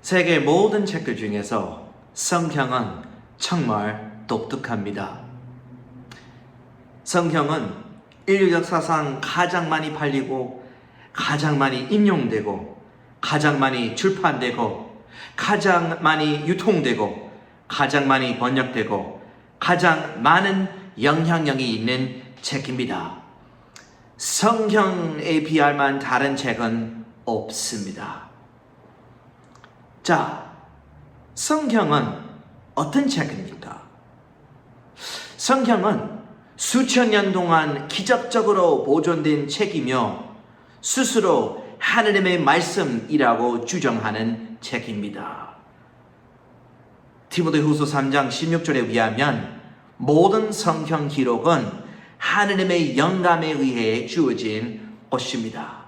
세계 모든 책들 중에서 성경은 정말 독특합니다. 성경은 인류 역사상 가장 많이 팔리고 가장 많이 인용되고 가장 많이 출판되고 가장 많이 유통되고 가장 많이 번역되고 가장 많은 영향력이 있는 책입니다. 성경에 비할 만한 다른 책은 없습니다. 자, 성경은 어떤 책입니까? 성경은 수천 년 동안 기적적으로 보존된 책이며 스스로 하느님의 말씀이라고 주장하는 책입니다. 디모데후서 3장 16절에 의하면 모든 성경 기록은 하느님의 영감에 의해 주어진 것입니다.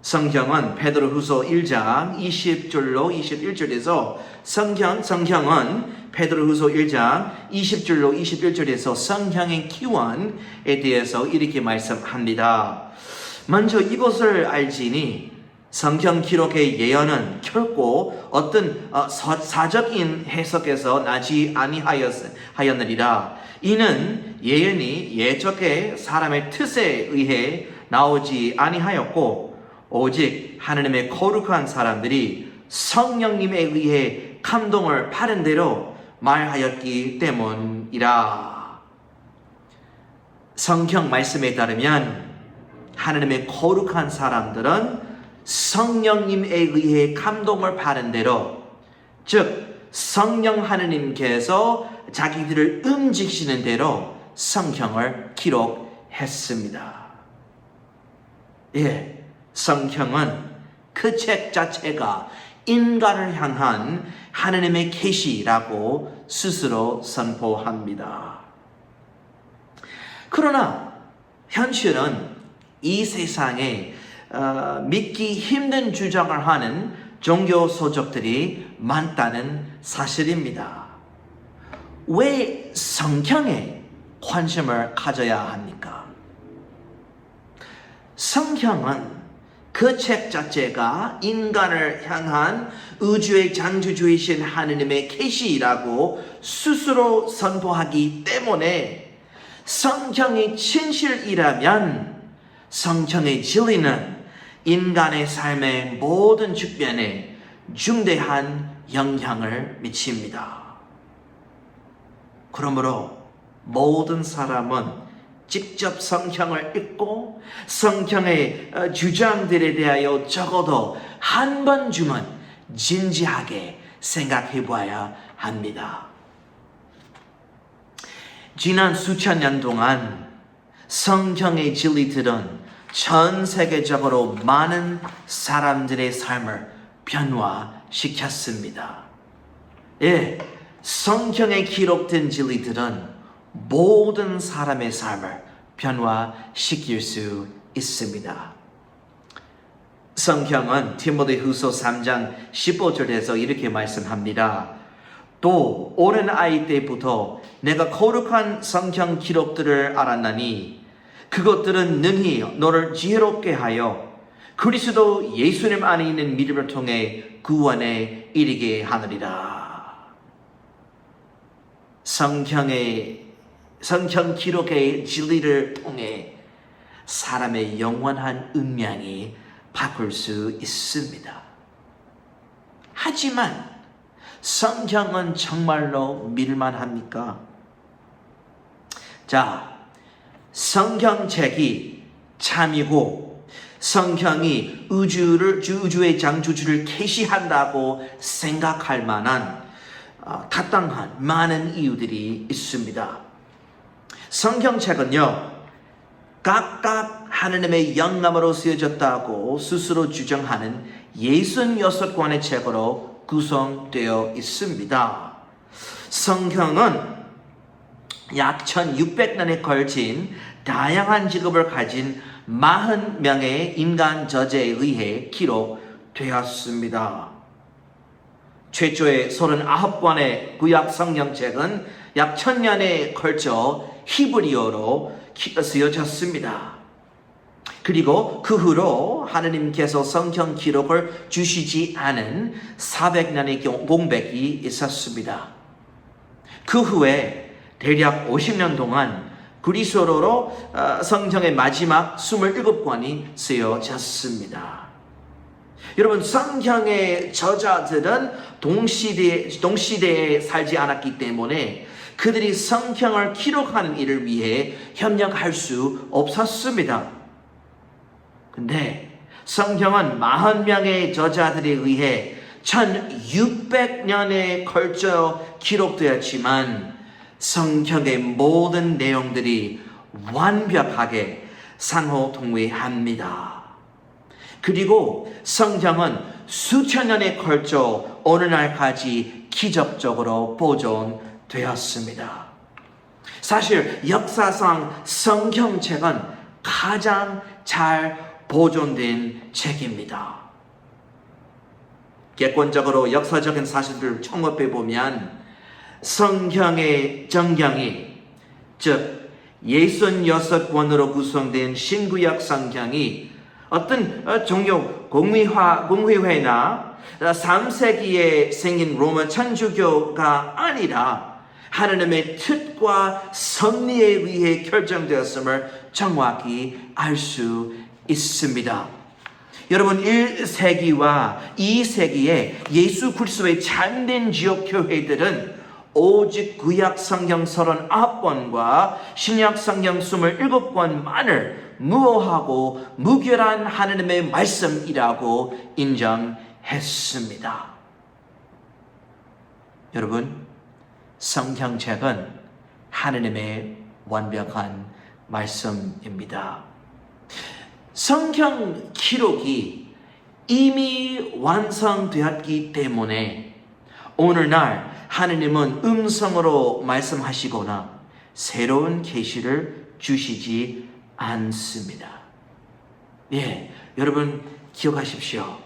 성경은 베드로후서 1장 20절로 21절에서 성경은 베드로후서 1장 20절로 21절에서 성경의 기원에 대해서 이렇게 말씀합니다. 먼저 이것을 알지니 성경 기록의 예언은 결코 어떤 사적인 해석에서 나지 아니하였느니라. 이는 예언이 예적의 사람의 뜻에 의해 나오지 아니하였고 오직 하느님의 거룩한 사람들이 성령님에 의해 감동을 받은 대로 말하였기 때문이라. 성경 말씀에 따르면 하느님의 거룩한 사람들은 성령님에 의해 감동을 받은 대로, 즉 성령 하느님께서 자기들을 움직이시는 대로 성경을 기록했습니다. 성경은 그 책 자체가 인간을 향한 하느님의 계시라고 스스로 선포합니다. 그러나 현실은 이 세상에 믿기 힘든 주장을 하는 종교 소적들이 많다는 사실입니다. 왜 성경에 관심을 가져야 합니까? 성경은 그 책 자체가 인간을 향한 우주의 창조주이신 하느님의 계시라고 스스로 선포하기 때문에 성경이 진실이라면 성경의 진리는 인간의 삶의 모든 측면에 중대한 영향을 미칩니다. 그러므로 모든 사람은 직접 성경을 읽고 성경의 주장들에 대하여 적어도 한 번쯤은 진지하게 생각해 봐야 합니다. 지난 수천 년 동안 성경의 진리들은 전 세계적으로 많은 사람들의 삶을 변화시켰습니다. 성경에 기록된 진리들은 모든 사람의 삶을 변화시킬 수 있습니다. 성경은 디모데후서 3장 15절에서 이렇게 말씀합니다. 또 어린 아이 때부터 내가 거룩한 성경 기록들을 알았나니 그것들은 능히 너를 지혜롭게 하여 그리스도 예수님 안에 있는 믿음을 통해 구원에 이르게 하느니라. 성경 기록의 진리를 통해 사람의 영원한 운명이 바꿀 수 있습니다. 하지만 성경은 정말로 믿을만합니까? 자, 성경책이 참이고 성경이 우주의 창조주를 계시한다고 생각할 만한 타당한 많은 이유들이 있습니다. 성경책은요, 각각 하느님의 영감으로 쓰여졌다고 스스로 주장하는 66권의 책으로 구성되어 있습니다. 성경은 약 1600년에 걸친 다양한 직업을 가진 40명의 인간 저자에 의해 기록되었습니다. 최초의 39권의 구약 성경책은 약 1000년에 걸쳐 히브리어로 쓰여졌습니다. 그리고 그 후로 하느님께서 성경 기록을 주시지 않은 400년의 공백이 있었습니다. 그 후에 대략 50년 동안 그리스어로 성경의 마지막 27권이 쓰여졌습니다. 여러분, 성경의 저자들은 동시대에 살지 않았기 때문에 그들이 성경을 기록하는 일을 위해 협력할 수 없었습니다. 근데 성경은 40명의 저자들에 의해 1600년에 걸쳐 기록되었지만 성경의 모든 내용들이 완벽하게 상호동의합니다. 그리고 성경은 수천 년에 걸쳐 오늘날까지 기적적으로 보존되었습니다. 사실 역사상 성경책은 가장 잘 보존된 책입니다. 객관적으로 역사적인 사실들을 총합해 보면 성경의 정경이, 즉 66권으로 구성된 신구약 성경이 어떤 종교 공회회나 3세기에 생긴 로마 천주교가 아니라 하나님의 뜻과 섭리에 의해 결정되었음을 정확히 알 수 있습니다. 여러분, 1세기와 2세기에 예수 그리스도의 참된 지역 교회들은 오직 구약 성경 39권과 신약 성경 27권만을 무오하고 무결한 하나님의 말씀이라고 인정했습니다. 여러분, 성경책은 하나님의 완벽한 말씀입니다. 성경 기록이 이미 완성되었기 때문에 오늘날 하느님은 음성으로 말씀하시거나 새로운 계시를 주시지 않습니다. 예, 여러분 기억하십시오.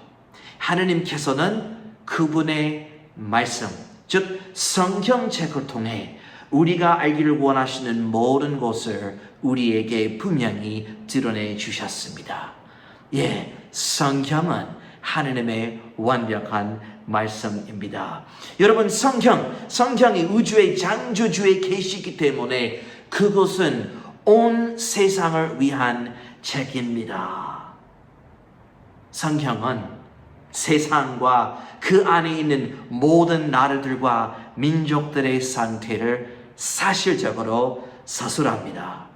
하느님께서는 그분의 말씀, 즉 성경책을 통해 우리가 알기를 원하시는 모든 것을 우리에게 분명히 드러내 주셨습니다. 예, 성경은 하느님의 완벽한 말씀입니다. 여러분, 성경이 우주의 창조주의 계시이기 때문에 그것은 온 세상을 위한 책입니다. 성경은 세상과 그 안에 있는 모든 나라들과 민족들의 상태를 사실적으로 서술합니다.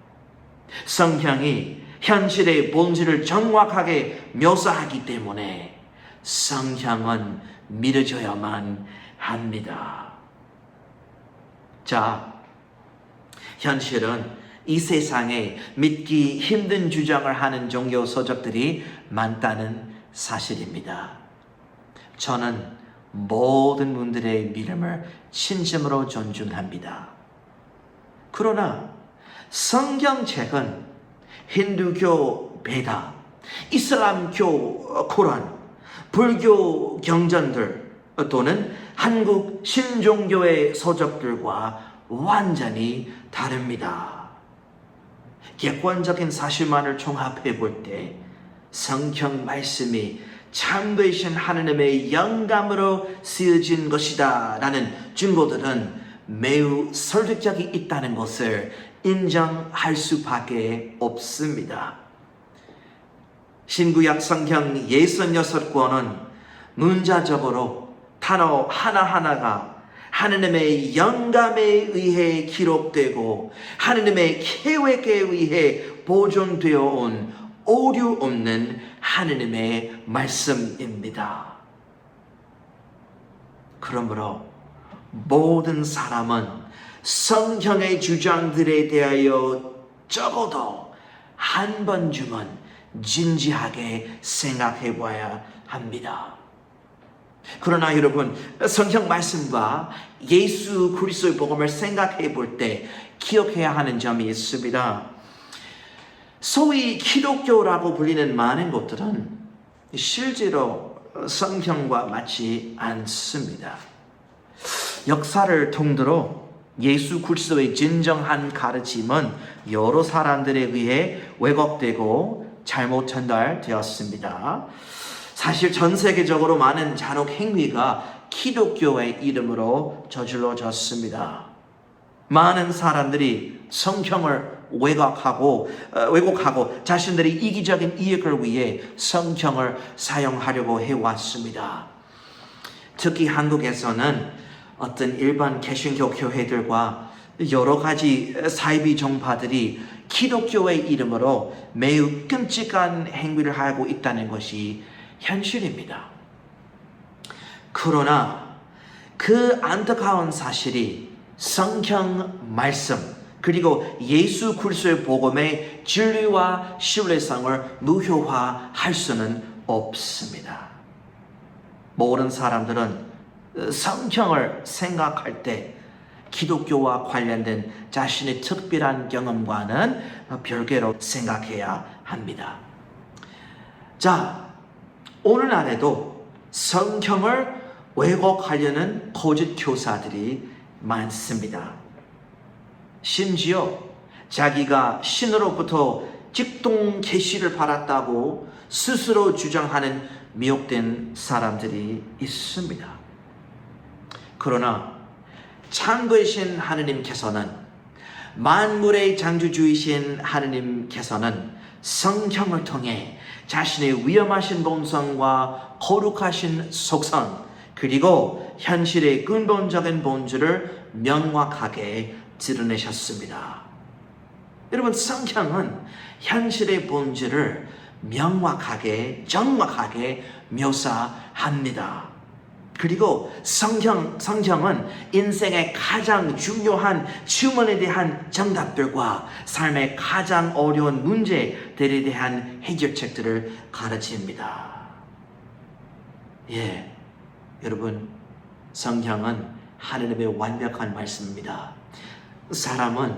성경이 현실의 본질을 정확하게 묘사하기 때문에 성경은 믿어져야만 합니다. 자, 현실은 이 세상에 믿기 힘든 주장을 하는 종교 서적들이 많다는 사실입니다. 저는 모든 분들의 믿음을 진심으로 존중합니다. 그러나 성경책은 힌두교 베다, 이슬람교 코란, 불교 경전들 또는 한국 신종교의 서적들과 완전히 다릅니다. 객관적인 사실만을 종합해 볼 때 성경 말씀이 참되신 하나님의 영감으로 쓰여진 것이다 라는 증거들은 매우 설득력이 있다는 것을 인정할 수밖에 없습니다. 신구약 성경 66권은 문자적으로 단어 하나하나가 하느님의 영감에 의해 기록되고 하느님의 계획에 의해 보존되어 온 오류 없는 하느님의 말씀입니다. 그러므로 모든 사람은 성경의 주장들에 대하여 적어도 한 번쯤은 진지하게 생각해 봐야 합니다. 그러나 여러분, 성경 말씀과 예수 그리스도의 복음을 생각해 볼 때 기억해야 하는 점이 있습니다. 소위 기독교라고 불리는 많은 것들은 실제로 성경과 맞지 않습니다. 역사를 통틀어 예수 그리스도의 진정한 가르침은 여러 사람들에 의해 왜곡되고 잘못 전달되었습니다. 사실 전 세계적으로 많은 잔혹 행위가 기독교의 이름으로 저질러졌습니다. 많은 사람들이 성경을 왜곡하고 자신들의 이기적인 이익을 위해 성경을 사용하려고 해왔습니다. 특히 한국에서는 어떤 일반 개신교 교회들과 여러 가지 사이비 종파들이 기독교의 이름으로 매우 끔찍한 행위를 하고 있다는 것이 현실입니다. 그러나 그 안타까운 사실이 성경 말씀 그리고 예수 그리스도의 복음의 진리와 신뢰성을 무효화할 수는 없습니다. 모든 사람들은 성경을 생각할 때 기독교와 관련된 자신의 특별한 경험과는 별개로 생각해야 합니다. 자, 오늘날에도 성경을 왜곡하려는 거짓 교사들이 많습니다. 심지어 자기가 신으로부터 직동 계시를 받았다고 스스로 주장하는 미혹된 사람들이 있습니다. 그러나 창조이신 하느님께서는, 만물의 창조주이신 하느님께서는 성경을 통해 자신의 위엄하신 본성과 거룩하신 속성 그리고 현실의 근본적인 본질을 명확하게 드러내셨습니다. 여러분, 성경은 현실의 본질을 명확하게 정확하게 묘사합니다. 그리고 성경은 인생의 가장 중요한 질문에 대한 정답들과 삶의 가장 어려운 문제들에 대한 해결책들을 가르칩니다. 여러분, 성경은 하느님의 완벽한 말씀입니다. 사람은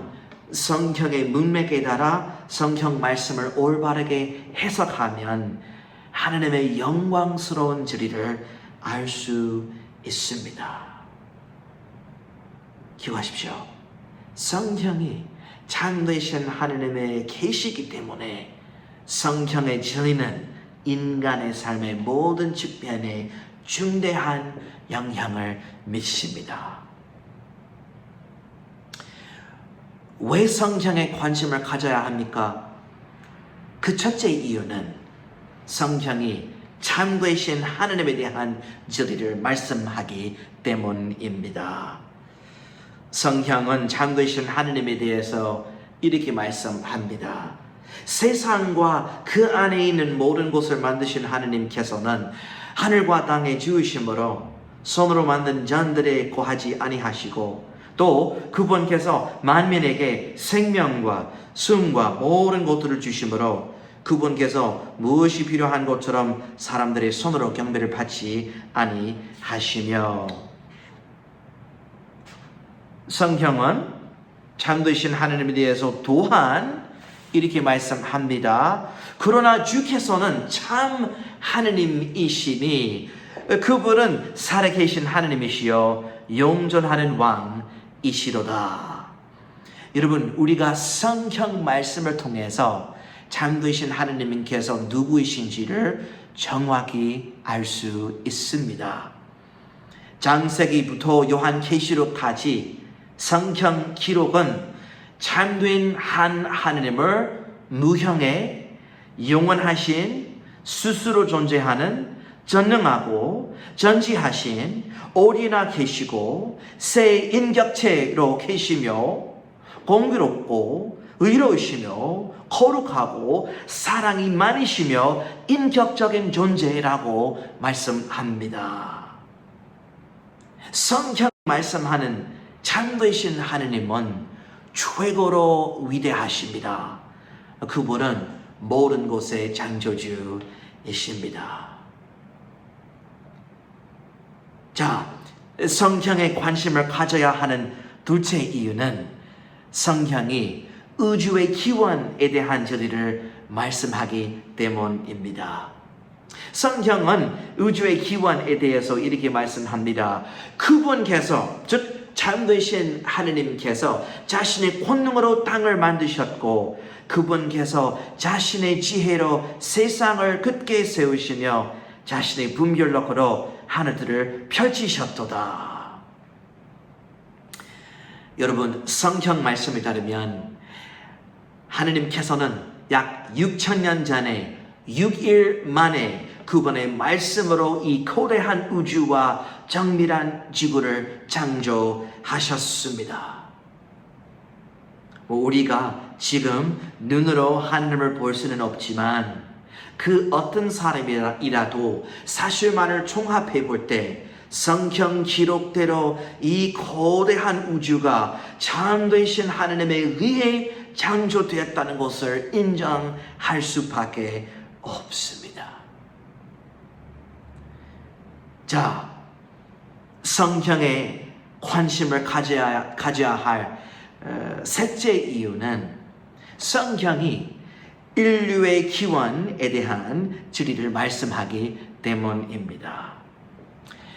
성경의 문맥에 따라 성경 말씀을 올바르게 해석하면 하느님의 영광스러운 진리를 알 수 있습니다. 기억하십시오. 성경이 창조되신 하느님의 계시이기 때문에 성경의 진리는 인간의 삶의 모든 측면에 중대한 영향을 미칩니다. 왜 성경에 관심을 가져야 합니까? 그 첫째 이유는 성경이 창조이신 하느님에 대한 진리를 말씀하기 때문입니다. 성경은 창조이신 하느님에 대해서 이렇게 말씀합니다. 세상과 그 안에 있는 모든 것을 만드신 하느님께서는 하늘과 땅의 주이심으로 손으로 만든 전들에 거하지 아니하시고, 또 그분께서 만민에게 생명과 숨과 모든 것들을 주심으로 그분께서 무엇이 필요한 것처럼 사람들의 손으로 경배를 받지 아니하시며, 성경은 창조이신 하느님에 대해서 또한 이렇게 말씀합니다. 그러나 주께서는 참 하느님이시니 그분은 살아계신 하느님이시여 영존하는 왕이시로다. 여러분, 우리가 성경 말씀을 통해서 창조이신 하느님께서 누구이신지를 정확히 알 수 있습니다. 창세기부터 요한계시록까지 성경 기록은 참된 한 하느님을 무형의 영원하신 스스로 존재하는 전능하고 전지하신 어디나 계시고 새 인격체로 계시며 공교롭고 의로우시며 거룩하고 사랑이 많으시며 인격적인 존재라고 말씀합니다. 성경 말씀하는 창조이신 하느님은 최고로 위대하십니다. 그분은 모든 곳의 창조주이십니다. 자, 성경에 관심을 가져야 하는 둘째 이유는 성경이 우주의 기원에 대한 진리를 말씀하기 때문입니다. 성경은 우주의 기원에 대해서 이렇게 말씀합니다. 그분께서, 즉 참되신 하느님께서 자신의 권능으로 땅을 만드셨고 그분께서 자신의 지혜로 세상을 굳게 세우시며 자신의 분별력으로 하늘들을 펼치셨도다. 여러분, 성경 말씀에 따르면 하느님께서는 약 6,000년 전에 6일 만에 그분의 말씀으로 이 거대한 우주와 정밀한 지구를 창조하셨습니다. 우리가 지금 눈으로 하느님을 볼 수는 없지만 그 어떤 사람이라도 사실만을 종합해 볼 때 성경 기록대로 이 거대한 우주가 참되신 하느님에 의해 창조되었다는 것을 인정할 수밖에 없습니다. 자, 성경에 관심을 가져야 할 셋째 이유는 성경이 인류의 기원에 대한 진리를 말씀하기 때문입니다.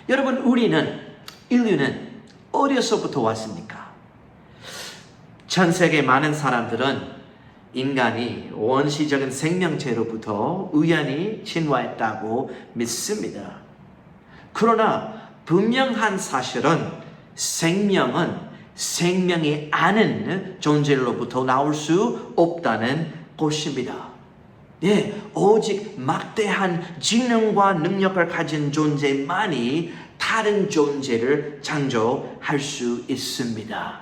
여러분, 인류는 어디서부터 왔습니까? 전 세계 많은 사람들은 인간이 원시적인 생명체로부터 우연히 진화했다고 믿습니다. 그러나 분명한 사실은 생명은 생명이 아닌 존재로부터 나올 수 없다는 것입니다. 오직 막대한 지능과 능력을 가진 존재만이 다른 존재를 창조할 수 있습니다.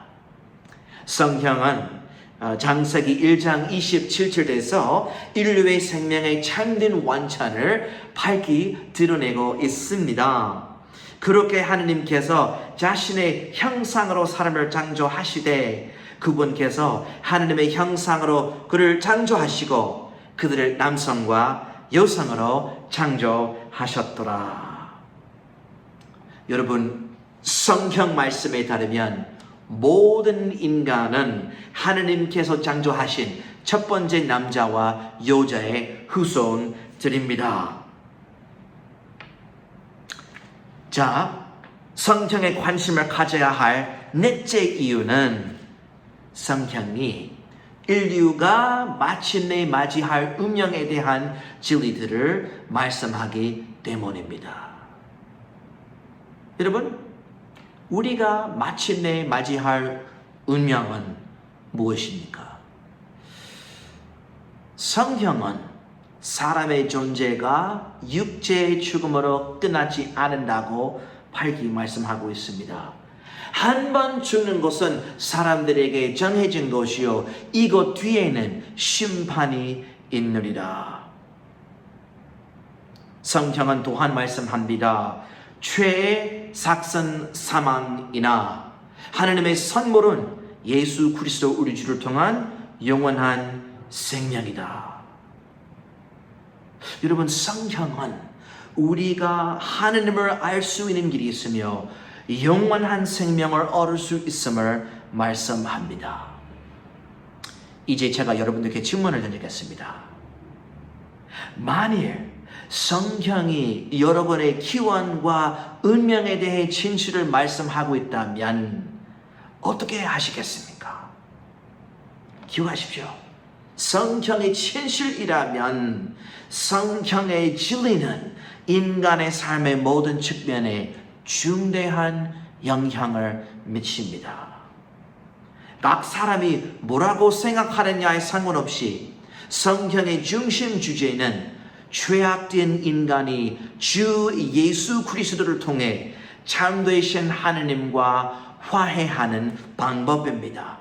성경은 창세기 1장 27절에서 인류의 생명의 참된 원천을 밝히 드러내고 있습니다. 그렇게 하느님께서 자신의 형상으로 사람을 창조하시되 그분께서 하느님의 형상으로 그를 창조하시고 그들을 남성과 여성으로 창조하셨더라. 여러분, 성경 말씀에 따르면 모든 인간은 하느님께서 창조하신 첫 번째 남자와 여자의 후손들입니다. 자, 성경에 관심을 가져야 할 넷째 이유는 성경이 인류가 마침내 맞이할 운명에 대한 진리들을 말씀하기 때문입니다. 여러분, 우리가 마침내 맞이할 운명은 무엇입니까? 성경은 사람의 존재가 육체의 죽음으로 끝나지 않는다고 밝히 말씀하고 있습니다. 한 번 죽는 것은 사람들에게 정해진 것이요 이것 뒤에는 심판이 있느니라. 성경은 또한 말씀합니다. 죄의 삭선 사망이나 하나님의 선물은 예수 그리스도 우리 주를 통한 영원한 생명이다. 여러분, 성경은 우리가 하나님을 알 수 있는 길이 있으며 영원한 생명을 얻을 수 있음을 말씀합니다. 이제 제가 여러분들께 질문을 드리겠습니다. 만일 성경이 여러분의 기원과 운명에 대해 진실을 말씀하고 있다면 어떻게 하시겠습니까? 기억하십시오. 성경이 진실이라면 성경의 진리는 인간의 삶의 모든 측면에 중대한 영향을 미칩니다. 각 사람이 뭐라고 생각하느냐에 상관없이 성경의 중심 주제는 죄악된 인간이 주 예수 그리스도를 통해 참되신 하느님과 화해하는 방법입니다.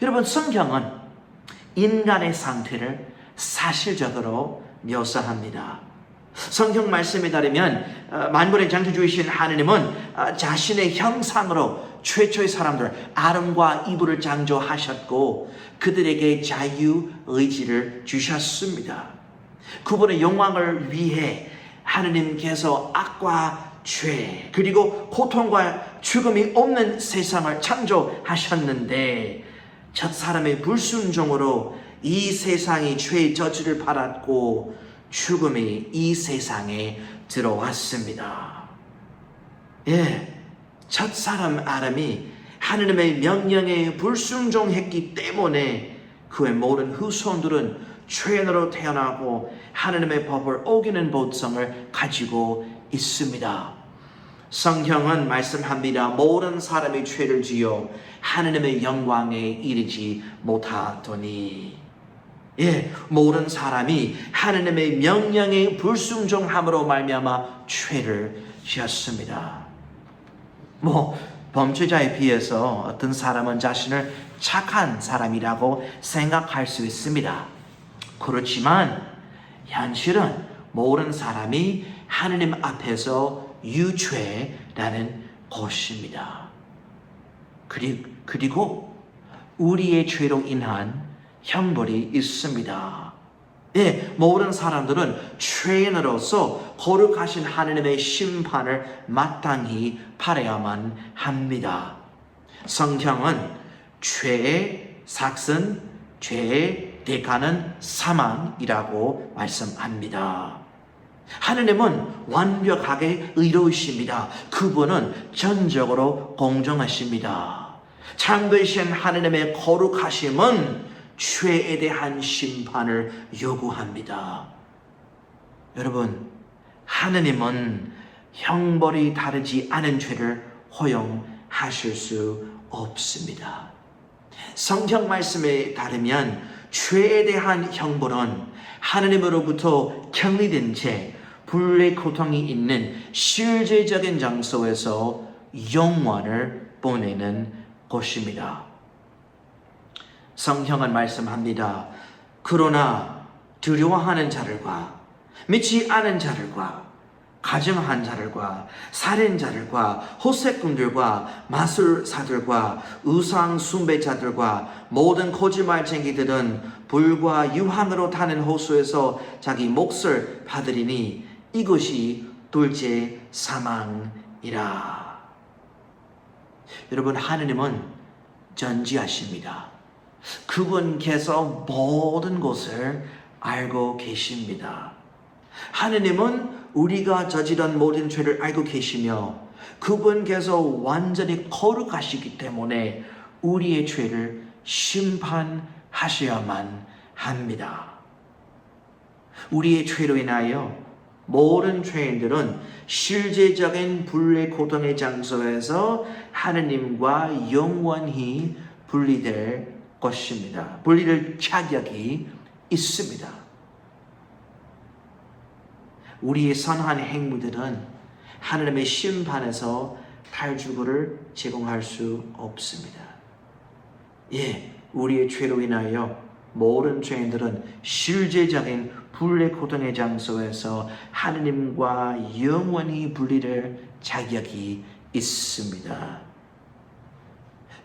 여러분, 성경은 인간의 상태를 사실적으로 묘사합니다. 성경 말씀에 따르면 만물의 창조주이신 하느님은 자신의 형상으로 최초의 사람들 아담과 이브를 창조하셨고 그들에게 자유의지를 주셨습니다. 그분의 영광을 위해 하느님께서 악과 죄 그리고 고통과 죽음이 없는 세상을 창조하셨는데 첫 사람의 불순종으로 이 세상이 죄의 저주를 받았고 죽음이 이 세상에 들어왔습니다. 첫사람 아담이 하느님의 명령에 불순종했기 때문에 그의 모든 후손들은 죄인으로 태어나고 하느님의 법을 어기는 본성을 가지고 있습니다. 성경은 말씀합니다. 모든 사람이 죄를 지어 하느님의 영광에 이르지 못하더니, 모든 사람이 하느님의 명령에 불순종함으로 말미암아 죄를 지었습니다. 범죄자에 비해서 어떤 사람은 자신을 착한 사람이라고 생각할 수 있습니다. 그렇지만 현실은 모든 사람이 하느님 앞에서 유죄라는 것입니다. 그리고 우리의 죄로 인한 형벌이 있습니다. 모든 사람들은 죄인으로서 거룩하신 하느님의 심판을 마땅히 받아야만 합니다. 성경은 죄의 삭은, 죄의 대가는 사망이라고 말씀합니다. 하느님은 완벽하게 의로우십니다. 그분은 전적으로 공정하십니다. 참되신 하느님의 거룩하심은 죄에 대한 심판을 요구합니다. 여러분, 하느님은 형벌이 다르지 않은 죄를 허용하실 수 없습니다. 성경 말씀에 따르면 죄에 대한 형벌은 하느님으로부터 격리된 채 불의 고통이 있는 실제적인 장소에서 영원을 보내는 것입니다. 성경은 말씀합니다. 그러나 두려워하는 자들과 믿지 않은 자들과 가증한 자들과 살인자들과 호색꾼들과 마술사들과 우상 숭배자들과 모든 거짓말쟁이들은 불과 유황으로 타는 호수에서 자기 몫을 받으리니 이것이 둘째 사망이라. 여러분, 하느님은 전지하십니다. 그분께서 모든 것을 알고 계십니다. 하느님은 우리가 저지른 모든 죄를 알고 계시며 그분께서 완전히 거룩하시기 때문에 우리의 죄를 심판하셔야만 합니다. 우리의 죄로 인하여 모든 죄인들은 실제적인 불의 고통의 장소에서 하느님과 영원히 분리될 것입니다. 분리될 자격이 있습니다. 우리의 선한 행위들은 하느님의 심판에서 탈주구를 제공할 수 없습니다. 우리의 죄로 인하여 모든 죄인들은 실제적인 불의 고통의 장소에서 하느님과 영원히 분리될 자격이 있습니다.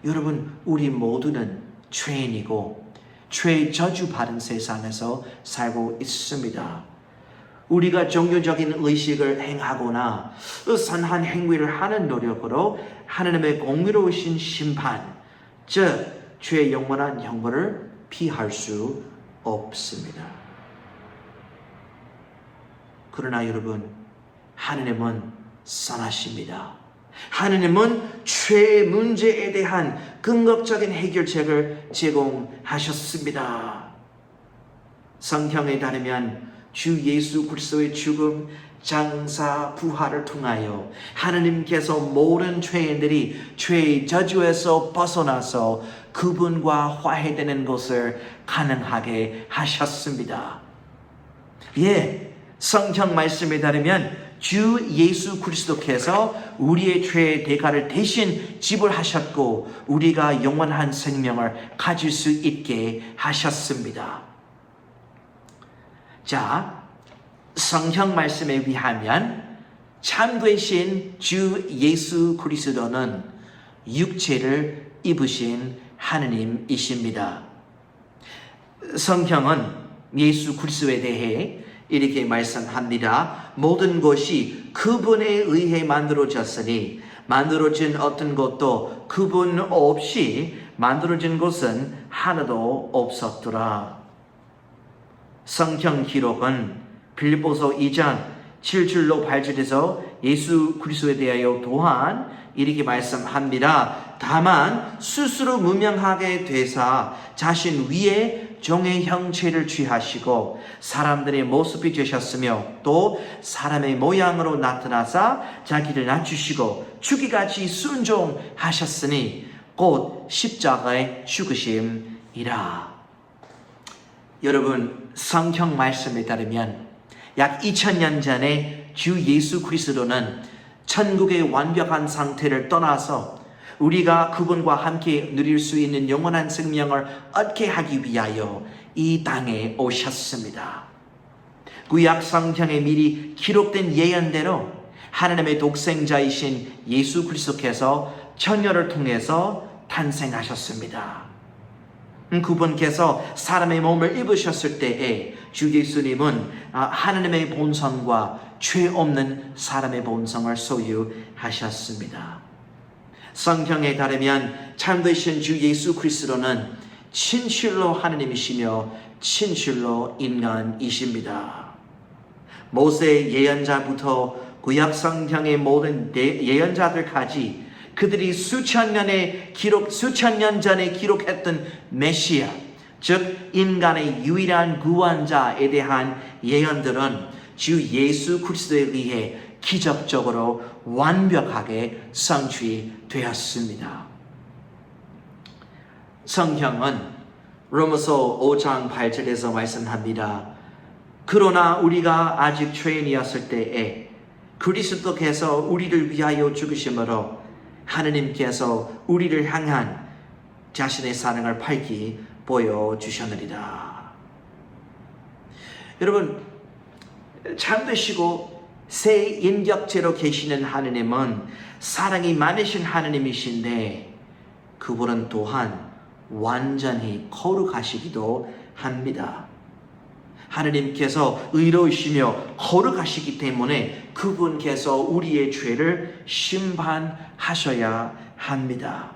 여러분, 우리 모두는 죄인이고 죄의 저주받은 세상에서 살고 있습니다. 우리가 종교적인 의식을 행하거나 선한 행위를 하는 노력으로 하느님의 공의로우신 심판, 즉 죄의 영원한 형벌을 피할 수 없습니다. 그러나 여러분, 하느님은 선하십니다. 하느님은 죄의 문제에 대한 근거적인 해결책을 제공하셨습니다. 성경에 따르면 주 예수 그리스도의 죽음, 장사, 부활을 통하여 하느님께서 모든 죄인들이 죄의 저주에서 벗어나서 그분과 화해되는 것을 가능하게 하셨습니다. 성경 말씀에 따르면 주 예수 그리스도께서 우리의 죄의 대가를 대신 지불하셨고 우리가 영원한 생명을 가질 수 있게 하셨습니다. 자, 성경 말씀에 의하면 참되신 주 예수 그리스도는 육체를 입으신 하느님이십니다. 성경은 예수 그리스도에 대해 이렇게 말씀합니다. 모든 것이 그분에 의해 만들어졌으니 만들어진 어떤 것도 그분 없이 만들어진 것은 하나도 없었더라. 성경 기록은 빌립보서 2장 7절로 8절에서 예수 그리스도에 대하여 또한 이렇게 말씀합니다. 다만 스스로 무명하게 되사 자신 위에 종의 형체를 취하시고 사람들의 모습이 되셨으며 또 사람의 모양으로 나타나사 자기를 낮추시고 죽기까지 순종하셨으니 곧 십자가의 죽으심이라. 여러분, 성경 말씀에 따르면 약 2000년 전에 주 예수 그리스도는 천국의 완벽한 상태를 떠나서 우리가 그분과 함께 누릴 수 있는 영원한 생명을 얻게 하기 위하여 이 땅에 오셨습니다. 구약 성경에 미리 기록된 예언대로 하나님의 독생자이신 예수 그리스도께서 처녀를 통해서 탄생하셨습니다. 그분께서 사람의 몸을 입으셨을 때에 주 예수님은 하나님의 본성과 죄 없는 사람의 본성을 소유하셨습니다. 성경에 따르면 참되신 주 예수 그리스도는 진실로 하나님이시며 진실로 인간이십니다. 모세 예언자부터 구약 성경의 모든 예언자들까지 그들이 수천 년 전에 기록했던 메시아, 즉 인간의 유일한 구원자에 대한 예언들은 주 예수 그리스도에 의해 기적적으로 완벽하게 성취되었습니다. 성경은 로마서 5장 8절에서 말씀합니다. 그러나 우리가 아직 죄인이었을 때에 그리스도께서 우리를 위하여 죽으심으로 하느님께서 우리를 향한 자신의 사랑을 밝히 보여주셨느니라. 여러분, 참되시고 새 인격체로 계시는 하느님은 사랑이 많으신 하느님이신데 그분은 또한 완전히 거룩하시기도 합니다. 하느님께서 의로우시며 거룩하시기 때문에 그분께서 우리의 죄를 심판하셔야 합니다.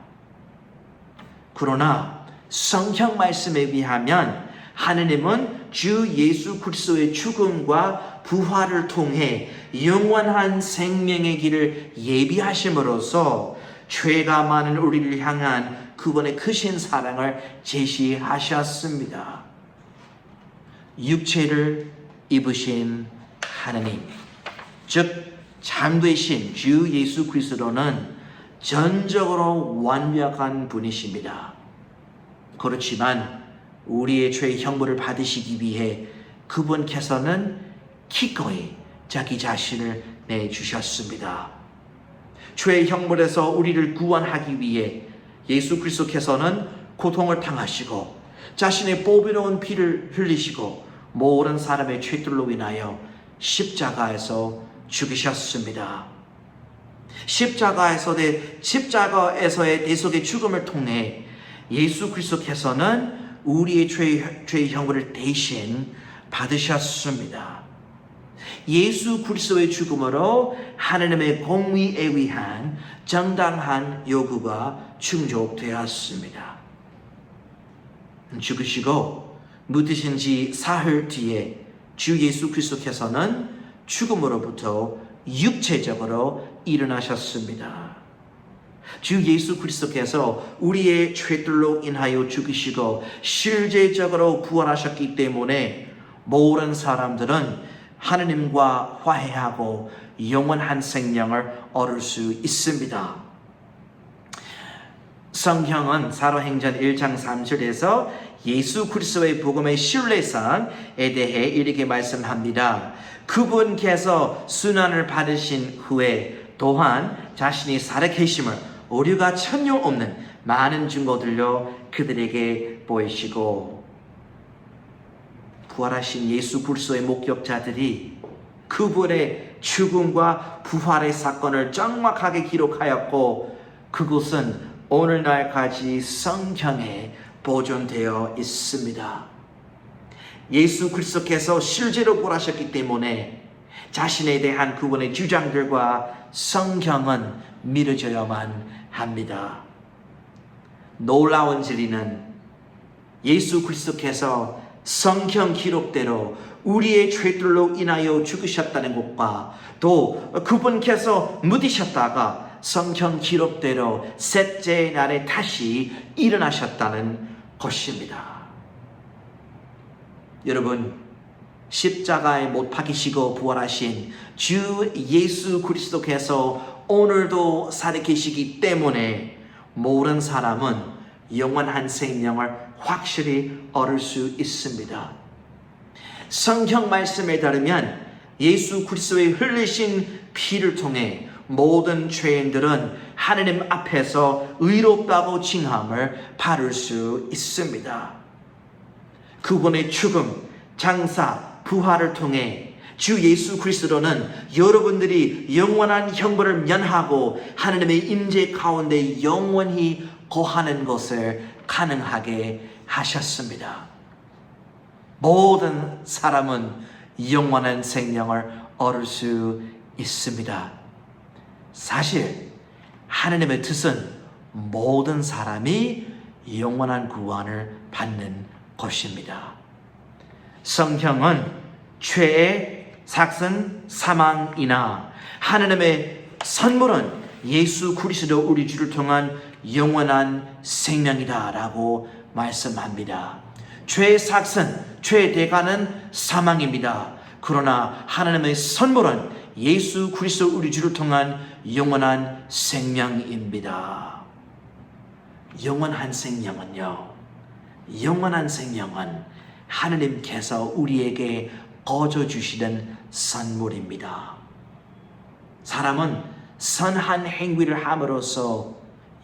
그러나 성경 말씀에 의하면 하느님은 주 예수 그리스도의 죽음과 부활을 통해 영원한 생명의 길을 예비하심으로써 죄가 많은 우리를 향한 그분의 크신 사랑을 제시하셨습니다. 육체를 입으신 하느님, 즉 참되신 주 예수 그리스도는 전적으로 완벽한 분이십니다. 그렇지만 우리의 죄의 형벌을 받으시기 위해 그분께서는 기꺼이 자기 자신을 내주셨습니다. 죄의 형벌에서 우리를 구원하기 위해 예수 그리스도께서는 고통을 당하시고 자신의 보배로운 피를 흘리시고 모든 사람의 죄들로 인하여 십자가에서 죽으셨습니다. 십자가에서의 대속의 죽음을 통해 예수 그리스도께서는 우리의 죄의 형벌을 대신 받으셨습니다. 예수 그리스도의 죽음으로 하나님의 공의에 의한 정당한 요구가 충족되었습니다. 죽으시고 묻으신 지 사흘 뒤에 주 예수 그리스도께서는 죽음으로부터 육체적으로 일어나셨습니다. 주 예수 그리스도께서 우리의 죄들로 인하여 죽으시고 실제적으로 부활하셨기 때문에 모든 사람들은 하느님과 화해하고 영원한 생명을 얻을 수 있습니다. 성경은 사도행전 1장 3절에서 예수 그리스도의 복음의 신뢰성에 대해 이렇게 말씀합니다. 그분께서 순환을 받으신 후에 또한 자신이 살아계심을 오류가 전혀 없는 많은 증거들로 그들에게 보이시고, 부활하신 예수 그리스도의 목격자들이 그분의 죽음과 부활의 사건을 정확하게 기록하였고 그것은 오늘날까지 성경에 보존되어 있습니다. 예수 그리스도께서 실제로 부활하셨기 때문에 자신에 대한 그분의 주장들과 성경은 믿어져야만 합니다. 놀라운 진리는 예수 그리스도께서 성경 기록대로 우리의 죄들로 인하여 죽으셨다는 것과 또 그분께서 묻으셨다가 성경 기록대로 셋째 날에 다시 일어나셨다는 것입니다. 여러분, 십자가에 못 박히시고 부활하신 주 예수 그리스도께서 오늘도 살아계시기 때문에 모든 사람은 영원한 생명을 확실히 얻을 수 있습니다. 성경 말씀에 따르면 예수 그리스도의 흘리신 피를 통해 모든 죄인들은 하나님 앞에서 의롭다고 칭함을 받을 수 있습니다. 그분의 죽음, 장사, 부활을 통해 주 예수 그리스도는 여러분들이 영원한 형벌을 면하고 하나님의 임재 가운데 영원히 거하는 것을 가능하게 하셨습니다. 모든 사람은 영원한 생명을 얻을 수 있습니다. 사실 하나님의 뜻은 모든 사람이 영원한 구원을 받는 것입니다. 성경은 죄의 삭슨, 사망이나 하나님의 선물은 예수 그리스도 우리 주를 통한 영원한 생명이다 라고 말씀합니다. 죄의 삭슨, 죄의 대가는 사망입니다. 그러나 하나님의 선물은 예수 그리스도 우리 주를 통한 영원한 생명입니다. 영원한 생명은요, 영원한 생명은 하나님께서 우리에게 거저 주시는 선물입니다. 사람은 선한 행위를 함으로써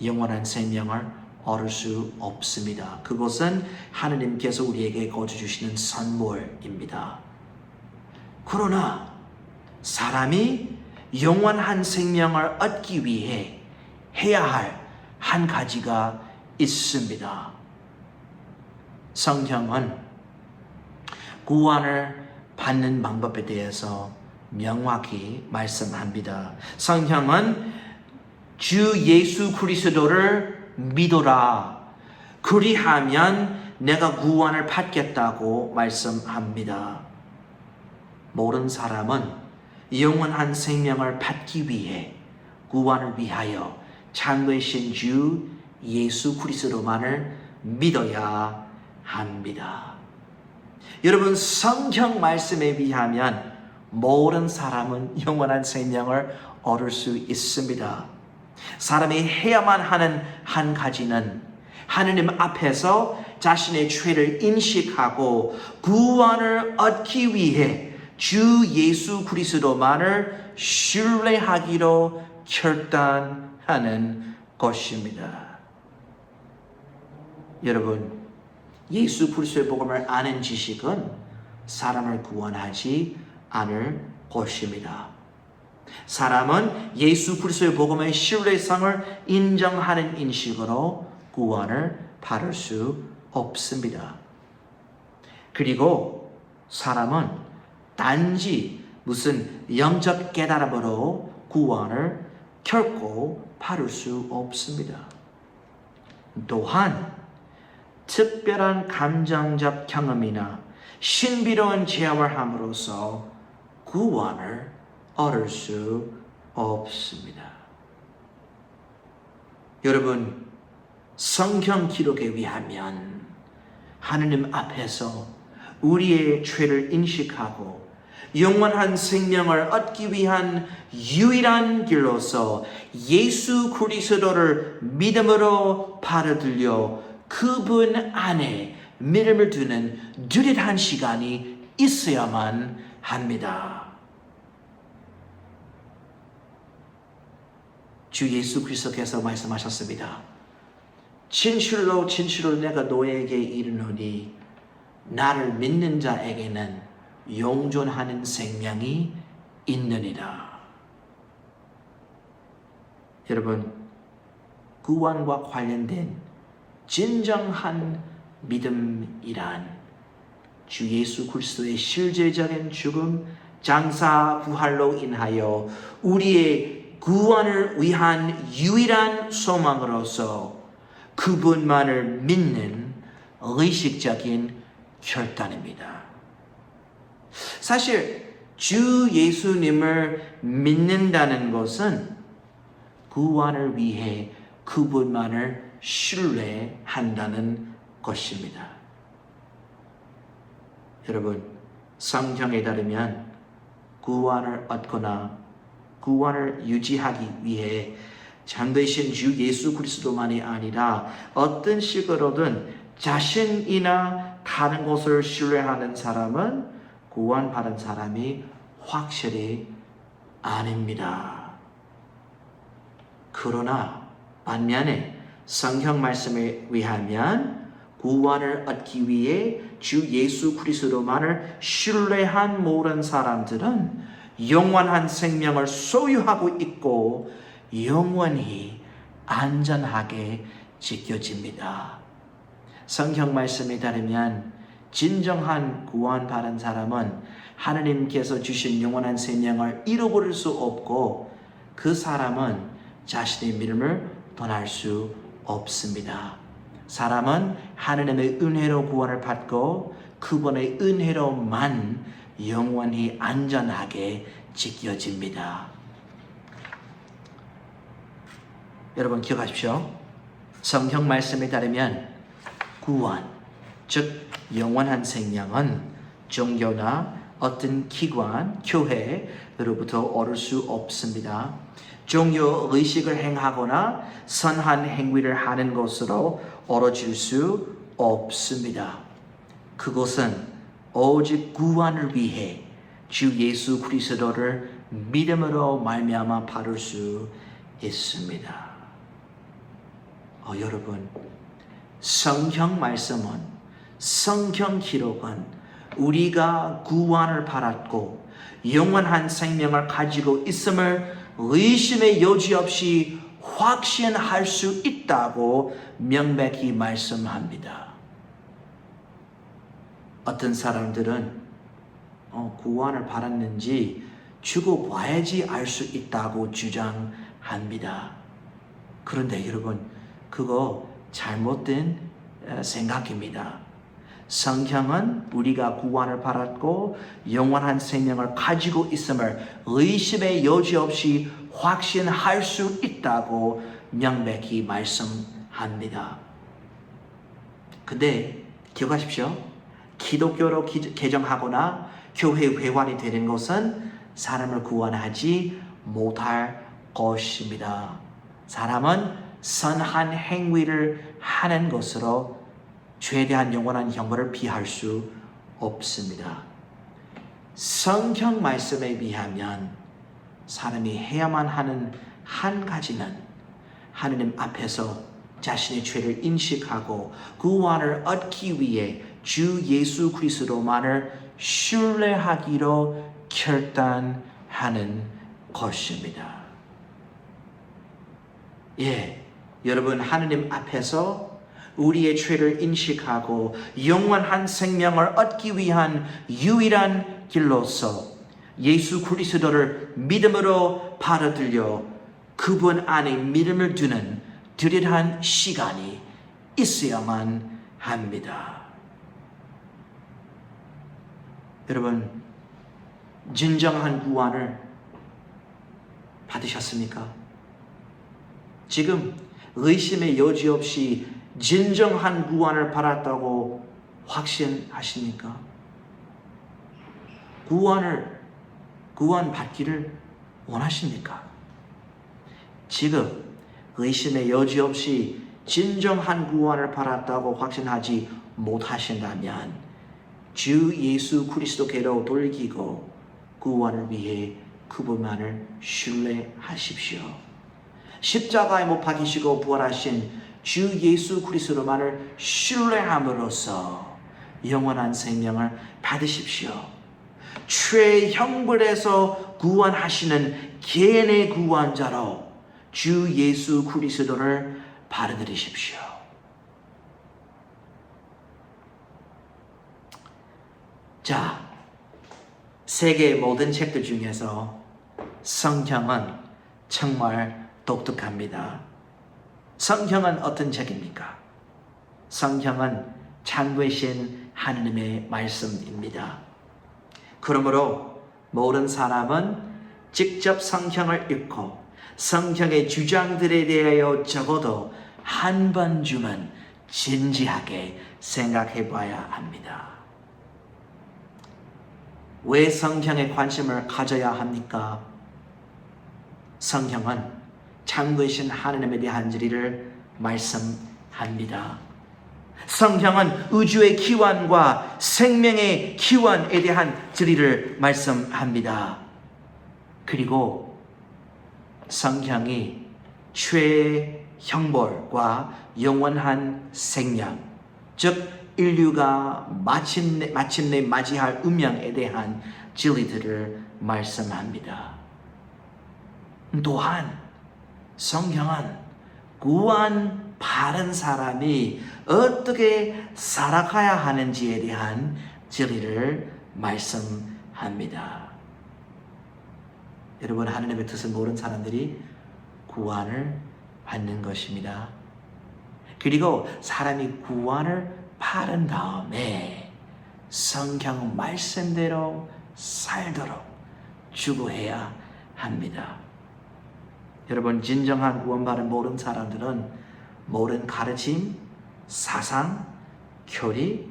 영원한 생명을 얻을 수 없습니다. 그것은 하나님께서 우리에게 거저 주시는 선물입니다. 그러나 사람이 영원한 생명을 얻기 위해 해야 할 한 가지가 있습니다. 성경은 구원을 받는 방법에 대해서 명확히 말씀합니다. 성경은 주 예수 그리스도를 믿어라. 그리하면 내가 구원을 받겠다고 말씀합니다. 모든 사람은 영원한 생명을 받기 위해 구원을 위하여 창조하신 주 예수 그리스도만을 믿어야 합니다. 여러분, 성경 말씀에 의하면 모든 사람은 영원한 생명을 얻을 수 있습니다. 사람이 해야만 하는 한 가지는 하느님 앞에서 자신의 죄를 인식하고 구원을 얻기 위해 주 예수 그리스도만을 신뢰하기로 결단하는 것입니다. 여러분, 예수 그리스도의 복음을 아는 지식은 사람을 구원하지 않을 것입니다. 사람은 예수 그리스도의 복음의 신뢰성을 인정하는 인식으로 구원을 받을 수 없습니다. 그리고 사람은 단지 무슨 영적 깨달음으로 구원을 결코 받을 수 없습니다. 또한 특별한 감정적 경험이나 신비로운 체험을 함으로써 구원을 얻을 수 없습니다. 여러분, 성경 기록에 의하면 하느님 앞에서 우리의 죄를 인식하고 영원한 생명을 얻기 위한 유일한 길로서 예수 그리스도를 믿음으로 받아들여 그분 안에 믿음을 두는 뚜렷한 시간이 있어야만 합니다. 주 예수 그리스도께서 말씀하셨습니다. 진실로 진실로 내가 너에게 이르노니 나를 믿는 자에게는 영존하는 생명이 있느니라. 여러분, 구원과 관련된 진정한 믿음이란 주 예수 그리스도의 실제적인 죽음, 장사, 부활로 인하여 우리의 구원을 위한 유일한 소망으로서 그분만을 믿는 의식적인 결단입니다. 사실 주 예수님을 믿는다는 것은 구원을 위해 그분만을 신뢰한다는 것입니다. 여러분, 성경에 따르면 구원을 얻거나 구원을 유지하기 위해 참되신 주 예수 그리스도만이 아니라 어떤 식으로든 자신이나 다른 것을 신뢰하는 사람은 구원받은 사람이 확실히 아닙니다. 그러나 반면에 성경 말씀에 의하면 구원을 얻기 위해 주 예수 그리스도만을 신뢰한 모든 사람들은 영원한 생명을 소유하고 있고 영원히 안전하게 지켜집니다. 성경 말씀에 따르면 진정한 구원받은 사람은 하나님께서 주신 영원한 생명을 잃어버릴 수 없고 그 사람은 자신의 믿음을 떠날 수 없습니다. 사람은 하나님의 은혜로 구원을 받고 그분의 은혜로만 영원히 안전하게 지켜집니다. 여러분 기억하십시오. 성경 말씀에 따르면 구원, 즉 영원한 생명은 종교나 어떤 기관, 교회로부터 얻을 수 없습니다. 종교 의식을 행하거나 선한 행위를 하는 것으로 얻어질 수 없습니다. 그것은 오직 구원을 위해 주 예수 그리스도를 믿음으로 말미암아 받을 수 있습니다. 여러분, 성경 말씀은, 성경 기록은 우리가 구원을 받았고 영원한 생명을 가지고 있음을 의심의 여지 없이 확신할 수 있다고 명백히 말씀합니다. 어떤 사람들은 구원을 받았는지 죽어 봐야지 알 수 있다고 주장합니다. 그런데 여러분, 그거 잘못된 생각입니다. 성경은 우리가 구원을 받았고 영원한 생명을 가지고 있음을 의심의 여지 없이 확신할 수 있다고 명백히 말씀합니다. 근데 기억하십시오. 기독교로 개정하거나 교회 회원이 되는 것은 사람을 구원하지 못할 것입니다. 사람은 선한 행위를 하는 것으로 최대한 영원한 형벌을 피할 수 없습니다. 성경 말씀에 의하면 사람이 해야만 하는 한 가지는 하느님 앞에서 자신의 죄를 인식하고 구원을 얻기 위해 주 예수 그리스도만을 신뢰하기로 결단하는 것입니다. 여러분, 하느님 앞에서 우리의 죄를 인식하고 영원한 생명을 얻기 위한 유일한 길로서 예수 그리스도를 믿음으로 받아들여 그분 안에 믿음을 두는 뚜렷한 시간이 있어야만 합니다. 여러분, 진정한 구원을 받으셨습니까? 지금 의심의 여지 없이 진정한 구원을 받았다고 확신하십니까? 구원 받기를 원하십니까? 지금 의심의 여지 없이 진정한 구원을 받았다고 확신하지 못하신다면 주 예수 그리스도께로 돌이키고 구원을 위해 그분만을 신뢰하십시오. 십자가에 못 박히시고 부활하신 주 예수 그리스도만을 신뢰함으로써 영원한 생명을 받으십시오. 죄 형벌에서 구원하시는 개인의 구원자로 주 예수 그리스도를 받아들이십시오. 자, 세계의 모든 책들 중에서 성경은 정말 독특합니다. 성경은 어떤 책입니까? 성경은 창조하신 하느님의 말씀입니다. 그러므로 모든 사람은 직접 성경을 읽고 성경의 주장들에 대하여 적어도 한 번쯤은 진지하게 생각해 봐야 합니다. 왜 성경에 관심을 가져야 합니까? 성경은 창조이신 하나님에 대한 진리를 말씀합니다. 성경은 우주의 기원과 생명의 기원에 대한 진리를 말씀합니다. 그리고 성경이 죄의 형벌과 영원한 생명, 즉 인류가 마침내 맞이할 운명에 대한 진리들을 말씀합니다. 또한 성경은 구원 받은 사람이 어떻게 살아가야 하는지에 대한 진리를 말씀합니다. 여러분, 하나님의 뜻을 모르는 사람들이 구원을 받는 것입니다. 그리고 사람이 구원을 받은 다음에 성경 말씀대로 살도록 추구해야 합니다. 여러분, 진정한 구원받은 모든 사람들은 모든 가르침, 사상, 교리,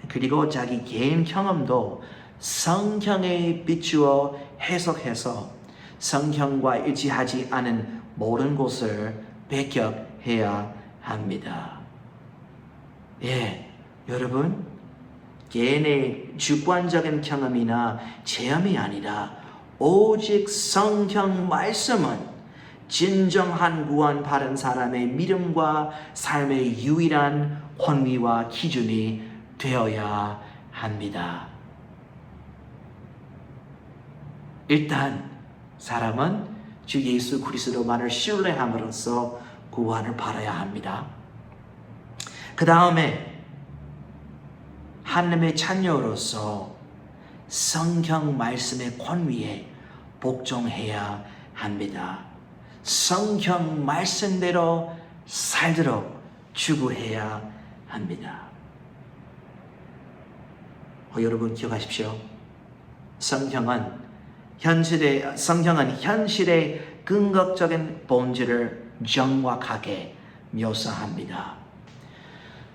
그리고 자기 개인 경험도 성경에 비추어 해석해서 성경과 일치하지 않은 모든 것을 배격해야 합니다. 여러분, 개인의 주관적인 경험이나 체험이 아니라 오직 성경 말씀은 진정한 구원 받은 사람의 믿음과 삶의 유일한 권위와 기준이 되어야 합니다. 일단 사람은 주 예수 그리스도만을 신뢰함으로써 구원을 받아야 합니다. 그 다음에 하나님의 자녀로서 성경 말씀의 권위에 복종해야 합니다. 성경 말씀대로 살도록 추구해야 합니다. 여러분 기억하십시오. 성경은 현실의 근거적인 본질을 정확하게 묘사합니다.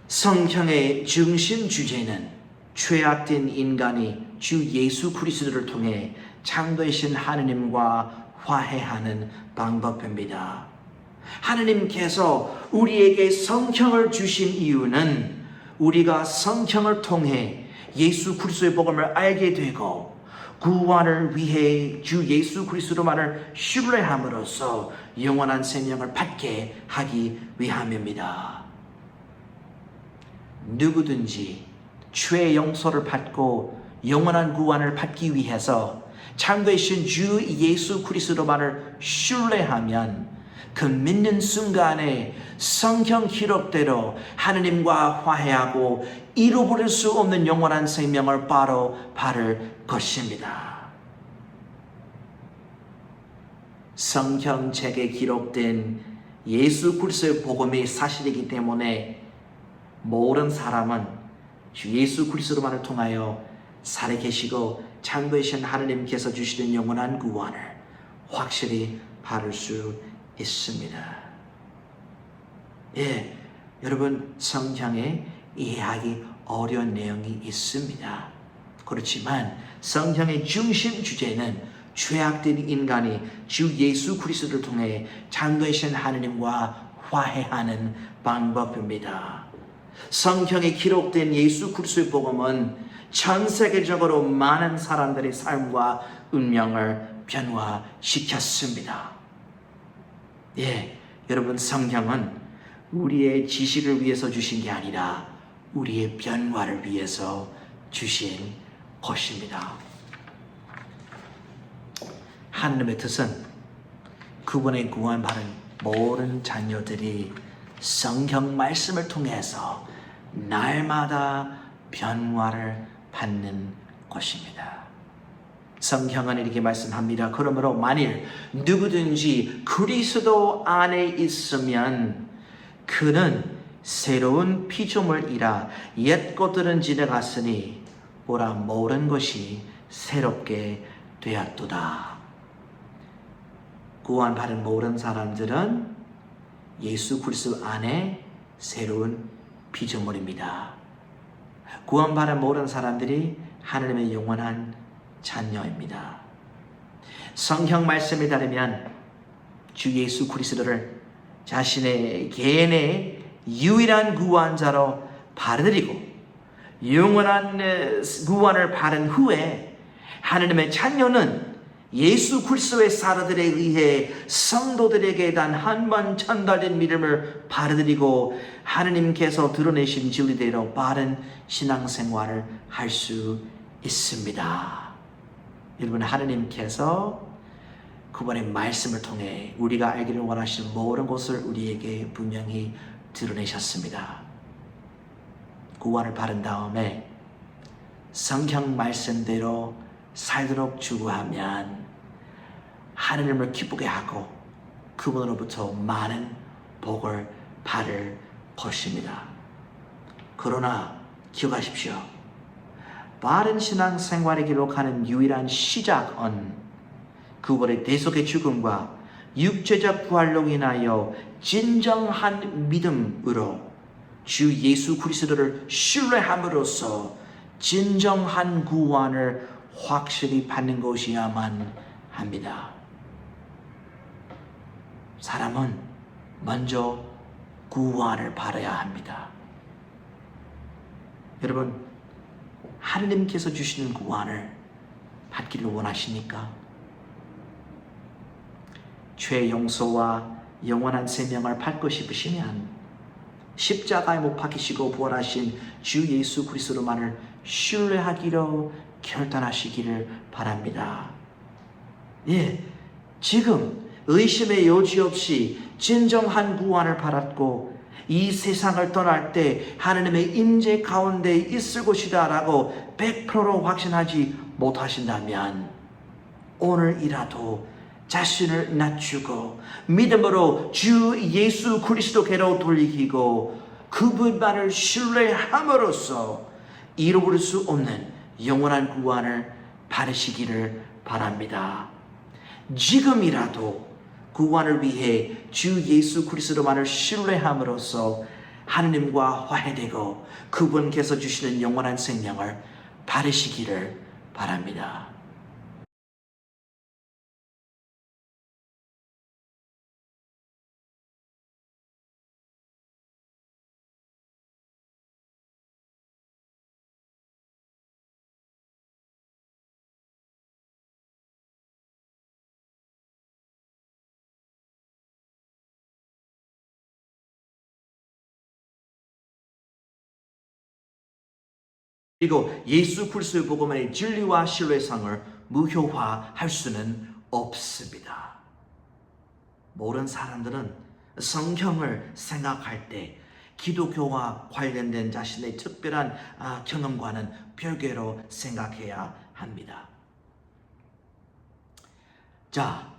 성경의 중심 주제는 죄악된 인간이 주 예수 그리스도를 통해 창조이신 하나님과 화해하는 방법입니다. 하나님께서 우리에게 성경을 주신 이유는 우리가 성경을 통해 예수 그리스도의 복음을 알게 되고 구원을 위해 주 예수 그리스도만을 신뢰함으로써 영원한 생명을 받게 하기 위함입니다. 누구든지 죄의 용서를 받고 영원한 구원을 받기 위해서 창조이신 주 예수 그리스도만을 신뢰하면 그 믿는 순간에 성경 기록대로 하나님과 화해하고 잃어버릴 수 없는 영원한 생명을 바로 받을 것입니다. 성경책에 기록된 예수 그리스도의 복음이 사실이기 때문에 모든 사람은 주 예수 그리스도만을 통하여 살아계시고 창조이신 하나님께서 주시는 영원한 구원을 확실히 받을 수 있습니다. 여러분, 성경에 이해하기 어려운 내용이 있습니다. 그렇지만 성경의 중심 주제는 죄악된 인간이 주 예수 그리스도를 통해 창조이신 하나님과 화해하는 방법입니다. 성경에 기록된 예수 그리스도의 복음은 전 세계적으로 많은 사람들의 삶과 운명을 변화시켰습니다. 여러분, 성경은 우리의 지식을 위해서 주신 게 아니라 우리의 변화를 위해서 주신 것입니다. 하나님의 뜻은 그분의 구원받은 모든 자녀들이 성경 말씀을 통해서 날마다 변화를 받는 것입니다. 성경은 이렇게 말씀합니다. 그러므로 만일 누구든지 그리스도 안에 있으면 그는 새로운 피조물이라 옛 것들은 지나갔으니 보라 모든 것이 새롭게 되었도다. 구원받은 모든 사람들은 예수 그리스도 안에 새로운 피조물입니다. 구원받은 모든 사람들이 하나님의 영원한 자녀입니다. 성경 말씀에 따르면 주 예수 그리스도를 자신의 개인의 유일한 구원자로 받아들이고 영원한 구원을 받은 후에 하나님의 자녀는 예수 그리스도의 사도들에 의해 성도들에게 단 한 번 전달된 믿음을 받아들이고 하나님께서 드러내신 진리대로 바른 신앙생활을 할 수 있습니다. 여러분, 하나님께서 그분의 말씀을 통해 우리가 알기를 원하시는 모든 것을 우리에게 분명히 드러내셨습니다. 구원을 받은 다음에 성경 말씀대로 살도록 주구하면 하나님을 기쁘게 하고 그분으로부터 많은 복을 받을 것입니다. 그러나 기억하십시오. 바른 신앙생활을 기록하는 유일한 시작은 그분의 대속의 죽음과 육체적 부활로 인하여 진정한 믿음으로 주 예수 그리스도를 신뢰함으로써 진정한 구원을 확실히 받는 것이야만 합니다. 사람은 먼저 구원을 받아야 합니다. 여러분, 하나님께서 주시는 구원을 받기를 원하십니까? 죄 용서와 영원한 생명을 받고 싶으시면 십자가에 못 박히시고 부활하신 주 예수 그리스도만을 신뢰하기로 결단하시기를 바랍니다. 지금 의심의 여지 없이 진정한 구원을 받았고 이 세상을 떠날 때 하나님의 임재 가운데 있을 것이다 라고 100%로 확신하지 못하신다면 오늘이라도 자신을 낮추고 믿음으로 주 예수 그리스도께로 돌리고 그분만을 신뢰함으로써 이루어질 수 없는 영원한 구원을 받으시기를 바랍니다. 지금이라도 구원을 위해 주 예수 그리스도만을 신뢰함으로써 하느님과 화해되고 그분께서 주시는 영원한 생명을 받으시기를 바랍니다. 그리고 예수 그리스도의 복음의 진리와 신뢰성을 무효화할 수는 없습니다. 모든 사람들은 성경을 생각할 때 기독교와 관련된 자신의 특별한 경험과는 별개로 생각해야 합니다. 자,